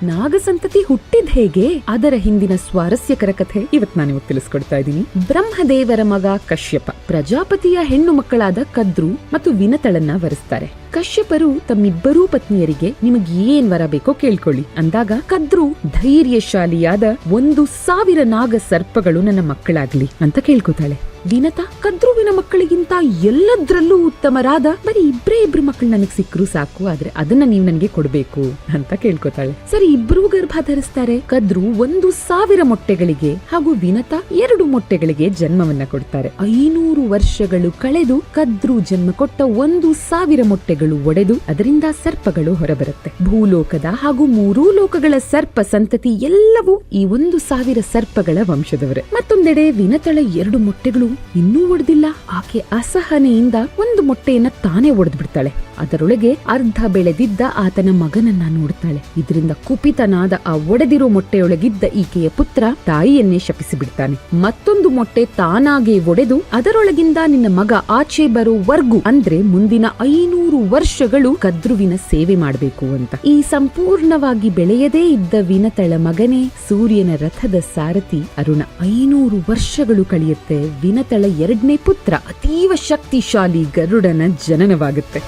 ನಾಗಸಂತತಿ ಹುಟ್ಟಿದ್ ಹೇಗೆ, ಅದರ ಹಿಂದಿನ ಸ್ವಾರಸ್ಯಕರ ಕಥೆ ಇವತ್ ನಾನು ತಿಳಿಸ್ಕೊಡ್ತಾ ಇದ್ದೀನಿ. ಬ್ರಹ್ಮದೇವರ ಮಗ ಕಶ್ಯಪ ಪ್ರಜಾಪತಿಯ ಹೆಣ್ಣು ಮಕ್ಕಳಾದ ಕದ್ರು ಮತ್ತು ವಿನತಳನ್ನ ವರಿಸ್ತಾರೆ. ಕಶ್ಯಪರು ತಮ್ಮಿಬ್ಬರೂ ಪತ್ನಿಯರಿಗೆ ನಿಮಗೆ ಏನ್ ವರ ಬೇಕೋ ಕೇಳ್ಕೊಳ್ಳಿ ಅಂದಾಗ, ಕದ್ರು ಧೈರ್ಯಶಾಲಿಯಾದ 1,000 ನಾಗ ಸರ್ಪಗಳು ನನ್ನ ಮಕ್ಕಳಾಗ್ಲಿ ಅಂತ ಕೇಳ್ಕೊತಾಳೆ. ವಿನತ ಕದ್ರುವಿನ ಮಕ್ಕಳಿಗಿಂತ ಎಲ್ಲದ್ರಲ್ಲೂ ಉತ್ತಮರಾದ ಬರೀ ಇಬ್ರು ಮಕ್ಕಳು ನನಗ್ ಸಿಕ್ಕರು ಸಾಕು, ಆದ್ರೆ ಅದನ್ನ ನೀವು ನನಗೆ ಕೊಡ್ಬೇಕು ಅಂತ ಕೇಳ್ಕೊತಾಳೆ. ಸರಿ, ಇಬ್ರು ಗರ್ಭ ಧರಿಸ್ತಾರೆ. ಕದ್ರು 1,000 ಮೊಟ್ಟೆಗಳಿಗೆ ಹಾಗೂ ವಿನತ 2 ಮೊಟ್ಟೆಗಳಿಗೆ ಜನ್ಮವನ್ನ ಕೊಡ್ತಾರೆ. 500 ವರ್ಷಗಳು ಕಳೆದು ಕದ್ರು ಜನ್ಮ ಕೊಟ್ಟ 1,000 ಮೊಟ್ಟೆಗಳು ಒಡೆದು ಅದರಿಂದ ಸರ್ಪಗಳು ಹೊರಬರುತ್ತೆ. ಭೂಲೋಕದ ಹಾಗೂ 3 ಲೋಕಗಳ ಸರ್ಪ ಸಂತತಿ ಎಲ್ಲವೂ ಈ 1,000 ಸರ್ಪಗಳ ವಂಶದವರೇ. ಮತ್ತೊಂದೆಡೆ ವಿನತಳ 2 ಮೊಟ್ಟೆಗಳು ಇನ್ನೂ ಒಡೆದಿಲ್ಲ. ಆಕೆ ಅಸಹನೆಯಿಂದ ಒಂದು ಮೊಟ್ಟೆಯನ್ನ ತಾನೇ ಒಡೆದು ಬಿಡ್ತಾಳೆ. ಅದರೊಳಗೆ ಅರ್ಧ ಬೆಳೆದಿದ್ದ ಆತನ ಮಗನನ್ನ ನೋಡ್ತಾಳೆ. ಇದರಿಂದ ಕುಪಿತನಾದ ಆ ಒಡೆದಿರೋ ಮೊಟ್ಟೆಯೊಳಗಿದ್ದ ಈಕೆಯ ಪುತ್ರ ತಾಯಿಯನ್ನೇ ಶಪಿಸಿ ಬಿಡ್ತಾನೆ. ಮತ್ತೊಂದು ಮೊಟ್ಟೆ ತಾನಾಗೆ ಒಡೆದು ಅದರೊಳಗಿಂದ ನಿನ್ನ ಮಗ ಆಚೆ ಬರೋವರ್ಗೂ, ಅಂದ್ರೆ ಮುಂದಿನ 500 ವರ್ಷಗಳು ಕದ್ರುವಿನ ಸೇವೆ ಮಾಡಬೇಕು ಅಂತ. ಈ ಸಂಪೂರ್ಣವಾಗಿ ಬೆಳೆಯದೇ ಇದ್ದ ವಿನತಳ ಮಗನೇ ಸೂರ್ಯನ ರಥದ ಸಾರಥಿ ಅರುಣ. 500 ವರ್ಷಗಳು ಕಳೆಯುತ್ತೆ. ವಿನತಳ 2ನೇ ಪುತ್ರ ಅತೀವ ಶಕ್ತಿಶಾಲಿ ಗರುಡನ ಜನನವಾಗುತ್ತೆ.